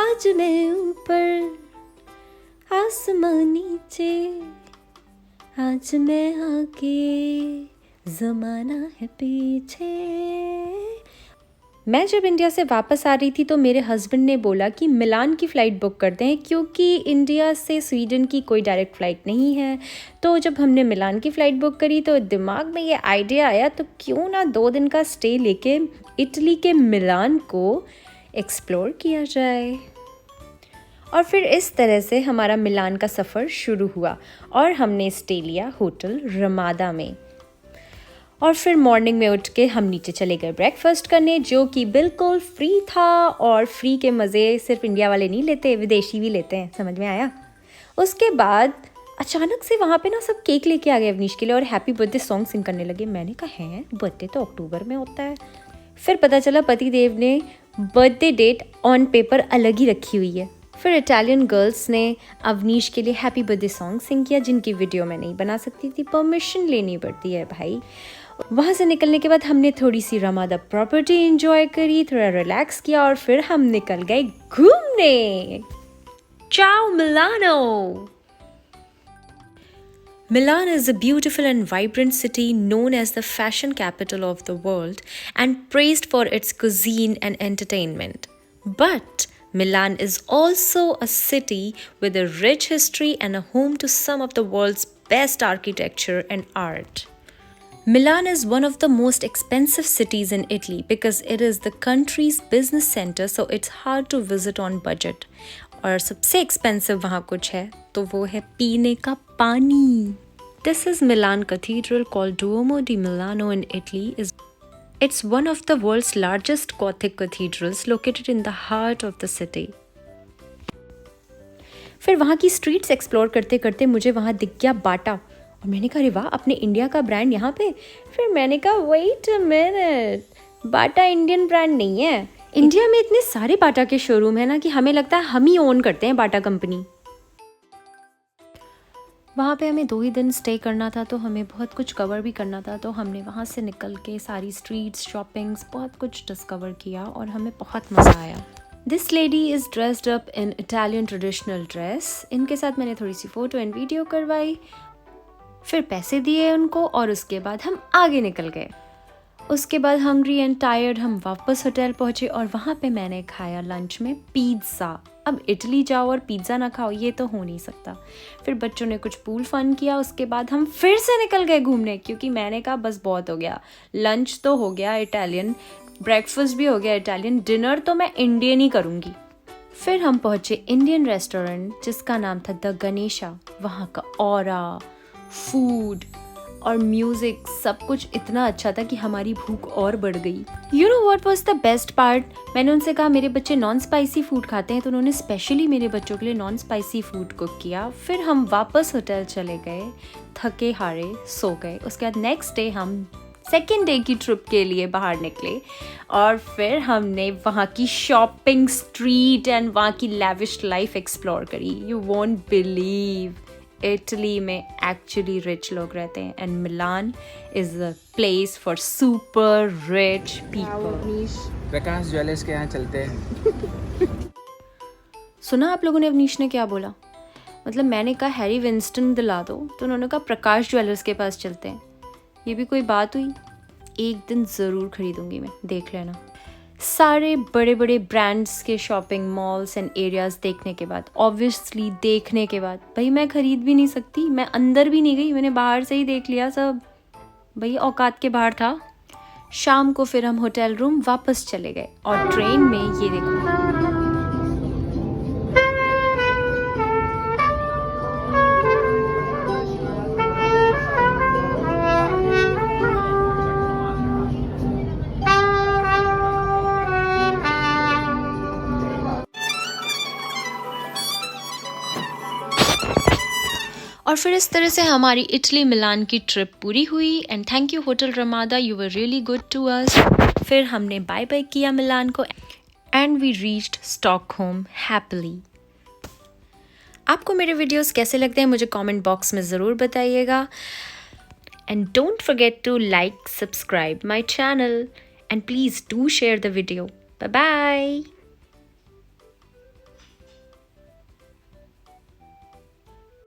आज मैं ऊपर आसमां नीचे, आज मैं आगे ज़माना है पीछे। मैं जब इंडिया से वापस आ रही थी तो मेरे हस्बैंड ने बोला कि मिलान की फ़्लाइट बुक करते हैं, क्योंकि इंडिया से स्वीडन की कोई डायरेक्ट फ़्लाइट नहीं है। तो जब हमने मिलान की फ़्लाइट बुक करी तो दिमाग में ये आइडिया आया, तो क्यों ना 2 दिन का स्टे लेके इटली के मिलान को एक्सप्लोर किया जाए। और फिर इस तरह से हमारा मिलान का सफ़र शुरू हुआ और हमने स्टे लिया होटल रमादा में। और फिर मॉर्निंग में उठ के हम नीचे चले गए ब्रेकफास्ट करने, जो कि बिल्कुल फ्री था। और फ्री के मज़े सिर्फ इंडिया वाले नहीं लेते, विदेशी भी लेते हैं, समझ में आया। उसके बाद अचानक से वहाँ पे ना सब केक लेके आ गए अवनीश के लिए और हैप्पी बर्थडे सॉन्ग सिंग करने लगे। मैंने कहा है बर्थडे तो अक्टूबर में होता है। फिर पता चला पति देव ने बर्थडे डेट ऑन पेपर अलग ही रखी हुई है। फिर इटालियन गर्ल्स ने अवनीश के लिए हैप्पी बर्थडे सॉन्ग सिंग किया, जिनकी वीडियो मैं नहीं बना सकती थी, परमिशन लेनी पड़ती है भाई। वहाँ से निकलने के बाद हमने थोड़ी सी रमादा प्रॉपर्टी एंजॉय करी, थोड़ा रिलैक्स किया और फिर हम निकल गए घूमने। चाओ Milano! Milan is a beautiful and vibrant city known as the fashion capital of the world and praised for its cuisine and entertainment. But Milan is also a city with a rich history and a home to some of the world's best architecture and art. Milan is one of the most expensive cities in Italy because it is the country's business center, so it's hard to visit on budget. और सबसे expensive वहाँ कुछ है तो वो है पीने का पानी। This is Milan Cathedral called Duomo di Milano in Italy. It's one of the world's largest Gothic cathedrals located in the heart of the city. फिर वहाँ की स्ट्रीट्स एक्सप्लोर करते करते मुझे वहाँ दिख गया बाटा और मैंने कहा अरे वाह, अपने इंडिया का ब्रांड यहाँ पे। फिर मैंने कहा wait a minute, Bata Indian brand नहीं है। इंडिया में इतने सारे बाटा के शोरूम है ना कि हमें लगता है हम ही ओन करते हैं बाटा कंपनी। वहाँ पे हमें 2 ही दिन स्टे करना था तो हमें बहुत कुछ कवर भी करना था, तो हमने वहाँ से निकल के सारी स्ट्रीट्स, शॉपिंग्स, बहुत कुछ डिस्कवर किया और हमें बहुत मज़ा आया। This lady is dressed up in Italian traditional dress. इनके साथ मैंने थोड़ी सी फ़ोटो एंड वीडियो करवाई, फिर पैसे दिए उनको और उसके बाद हम आगे निकल गए। उसके बाद हंग्री एंड टायर्ड हम वापस होटल पहुँचे और वहाँ पे मैंने खाया लंच में पिज़्ज़ा। अब इटली जाओ और पिज़्ज़ा ना खाओ, ये तो हो नहीं सकता। फिर बच्चों ने कुछ पूल फन किया, उसके बाद हम फिर से निकल गए घूमने, क्योंकि मैंने कहा बस बहुत हो गया। लंच तो हो गया इटालियन, ब्रेकफास्ट भी हो गया इटालियन, डिनर तो मैं इंडियन ही करूँगी। फिर हम पहुँचे इंडियन रेस्टोरेंट जिसका नाम था द गणेशा। वहाँ का ऑरा, फूड और म्यूजिक सब कुछ इतना अच्छा था कि हमारी भूख और बढ़ गई। You know what was the best part? मैंने उनसे कहा मेरे बच्चे नॉन स्पाइसी फूड खाते हैं, तो उन्होंने स्पेशली मेरे बच्चों के लिए नॉन स्पाइसी फूड कुक किया। फिर हम वापस होटल चले गए, थके हारे सो गए। उसके बाद नेक्स्ट डे हम सेकेंड डे की ट्रिप के लिए बाहर निकले और फिर हमने वहाँ की शॉपिंग स्ट्रीट एंड वहाँ की लैविश लाइफ एक्सप्लोर करी। यू वोंट बिलीव, इटली में एक्चुअली रिच लोग रहते हैं and Milan is a place for super rich people. Prakash jewellers के यहाँ चलते हैं। सुना आप लोगों ने अवनीश ने क्या बोला? मतलब मैंने कहा हैरी विंस्टन दिला दो, तो उन्होंने कहा प्रकाश ज्वेलर्स के पास चलते हैं। ये भी कोई बात हुई? एक दिन ज़रूर खरीदूंगी मैं, देख लेना। सारे बड़े बड़े ब्रांड्स के शॉपिंग मॉल्स एंड एरियाज़ देखने के बाद, ऑब्वियसली देखने के बाद, भाई मैं ख़रीद भी नहीं सकती, मैं अंदर भी नहीं गई, मैंने बाहर से ही देख लिया सब, भाई औकात के बाहर था। शाम को फिर हम होटल रूम वापस चले गए और ट्रेन में ये देखो, और फिर इस तरह से हमारी इटली मिलान की ट्रिप पूरी हुई। And thank you hotel Ramada, you were really good to us. फिर हमने बाय बाय किया मिलान को and we reached Stockholm happily. आपको मेरे वीडियोस कैसे लगते हैं मुझे कमेंट बॉक्स में ज़रूर बताइएगा। And don't forget to like, subscribe my channel and please do share the video. Bye bye.